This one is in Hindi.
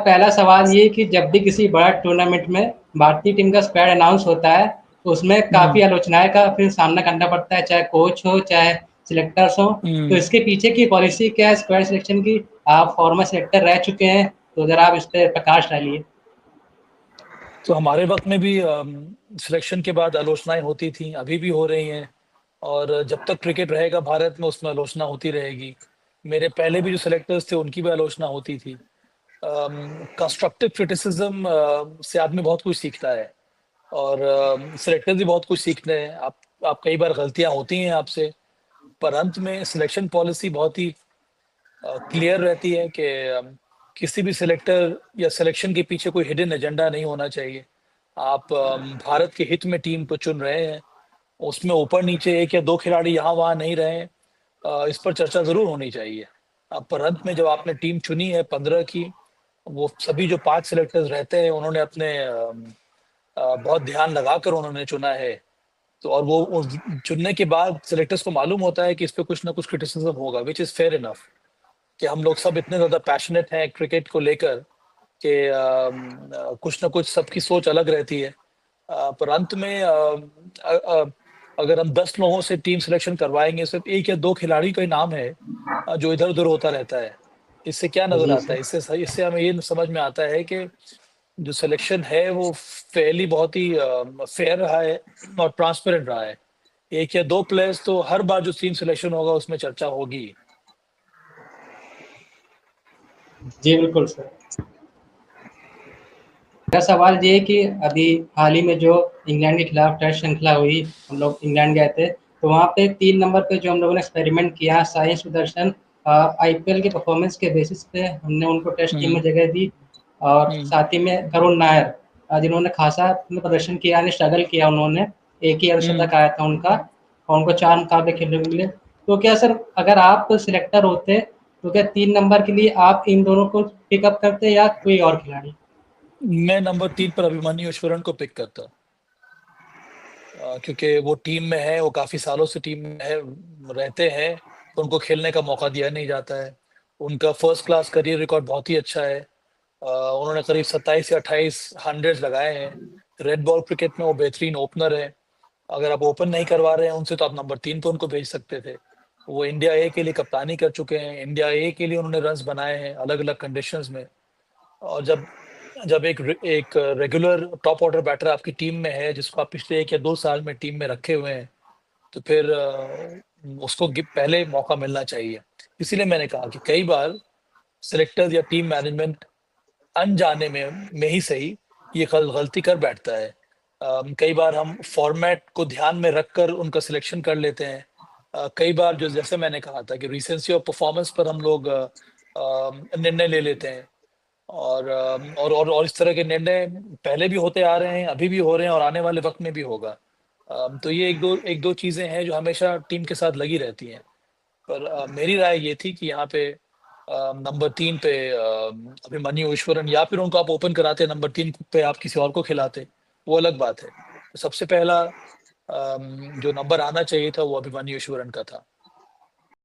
पहला सवाल ये कि जब भी किसी बड़ा टूर्नामेंट में भारतीय टीम का स्क्वाड अनाउंस होता है, तो उसमें काफ़ी हम्म। आलोचनाएँ का फिर सामना करना पड़ता है, चाहे कोच हो, चाहे सिलेक्टर्स हों। तो हम्म। इसके पीछे की पॉलिसी क्या है स्क्वाड सिलेक्शन की? आप फॉर्मर सिलेक्टर रह चुके हैं, तो ज़रा आप इस पे प्रकाश डालिए। तो हमारे वक्त में भी सिलेक्शन के बाद आलोचनाएं होती थी, अभी भी हो रही हैं, और जब तक क्रिकेट रहेगा भारत में उसमें आलोचना होती रहेगी। मेरे पहले भी जो सिलेक्टर्स थे उनकी भी आलोचना होती थी। कंस्ट्रक्टिव क्रिटिसिज्म से आदमी बहुत कुछ सीखता है, और सिलेक्टर्स भी बहुत कुछ सीखते हैं। आप कई बार गलतियां होती हैं आपसे, पर अंत में सिलेक्शन पॉलिसी बहुत ही क्लियर रहती है कि किसी भी सिलेक्टर या सिलेक्शन के पीछे कोई हिडन एजेंडा नहीं होना चाहिए। आप भारत के हित में टीम को चुन रहे हैं, उसमें ऊपर नीचे एक या दो खिलाड़ी यहाँ वहाँ नहीं रहे, इस पर चर्चा जरूर होनी चाहिए। पर अंत में जब आपने टीम चुनी है 15 की, वो सभी जो 5 सिलेक्टर्स रहते हैं उन्होंने अपने बहुत ध्यान लगाकर उन्होंने चुना है। तो और वो चुनने के बाद सिलेक्टर्स को मालूम होता है कि इस पे कुछ ना कुछ क्रिटिसिज्म होगा, विच इज फेयर इनफ। कि हम लोग सब इतने ज्यादा पैशनेट हैं क्रिकेट को लेकर कि कुछ ना कुछ सबकी सोच अलग रहती है। पर अंत में अगर हम 10 लोगों से टीम सिलेक्शन करवाएंगे, सिर्फ एक या दो खिलाड़ी का ही नाम है जो इधर उधर होता रहता है। इससे क्या नजर जी आता है? सर। इससे हमें ये समझ में आता है कि जो सिलेक्शन है वो फेयरली बहुत ही फेयर रहा है और ट्रांसपेरेंट रहा है। एक या दो प्लेयर्स तो हर बार जो टीम सिलेक्शन होगा उसमें चर्चा होगी। जी, बिल्कुल सर। मेरा सवाल ये है कि अभी हाल ही में जो इंग्लैंड के खिलाफ टेस्ट श्रृंखला हुई, हम लोग इंग्लैंड गए थे, तो वहाँ पे 3 नंबर पे जो हम लोगों ने एक्सपेरिमेंट किया, साई सुदर्शन, आईपीएल के परफॉर्मेंस के बेसिस पे हमने उनको टेस्ट टीम में हम्म। जगह दी। और हम्म। साथ ही में करुण नायर, जिन्होंने खासा अपना प्रदर्शन किया, यानी स्ट्रगल किया उन्होंने, एक ही हम्म। अर्धशतक आया था उनका और उनको 4 मुकाबले खेलने को मिले। तो क्या सर, अगर आप सिलेक्टर होते, तो क्या 3 नंबर के लिए आप इन दोनों को पिकअप करते या कोई और खिलाड़ी? मैं नंबर 3 पर अभिमन्यु ईश्वरन को पिक करता, क्योंकि वो टीम में है, वो काफी सालों से टीम में है, रहते हैं, तो उनको खेलने का मौका दिया नहीं जाता है। उनका फर्स्ट क्लास करियर रिकॉर्ड बहुत ही अच्छा है। उन्होंने करीब 27 या 28 हंड्रेड्स लगाए हैं। रेड बॉल क्रिकेट में वो बेहतरीन ओपनर है। अगर आप ओपन नहीं करवा रहे हैं उनसे, तो आप नंबर 3 पे उनको भेज सकते थे। वो इंडिया ए के लिए कप्तानी कर चुके हैं, इंडिया ए के लिए उन्होंने रन्स बनाए हैं अलग अलग कंडीशंस में। और जब जब एक रेगुलर टॉप ऑर्डर बैटर आपकी टीम में है, जिसको आप पिछले 1 या 2 साल में टीम में रखे हुए हैं, तो फिर उसको पहले मौका मिलना चाहिए। इसीलिए मैंने कहा कि कई बार सिलेक्टर्स या टीम मैनेजमेंट अनजाने में ही सही ये गलती कर बैठता है। कई बार हम फॉर्मेट को ध्यान में रखकर उनका सिलेक्शन कर लेते हैं। कई बार जो जैसे मैंने कहा था कि रिसेंसी ऑफ परफॉर्मेंस पर हम लोग निर्णय ले लेते हैं। और इस तरह के निर्णय पहले भी होते आ रहे हैं, अभी भी हो रहे हैं, और आने वाले वक्त में भी होगा। तो ये एक दो चीजें हैं जो हमेशा टीम के साथ लगी रहती हैं। पर मेरी राय ये थी कि यहाँ पे नंबर 3 पे अभिमन्यु ईश्वरन, या फिर उनको आप ओपन कराते, नंबर 3 पे आप किसी और को खिलाते, वो अलग बात है। तो सबसे पहला जो नंबर आना चाहिए था वो अभिमन्यु ईश्वरन का था।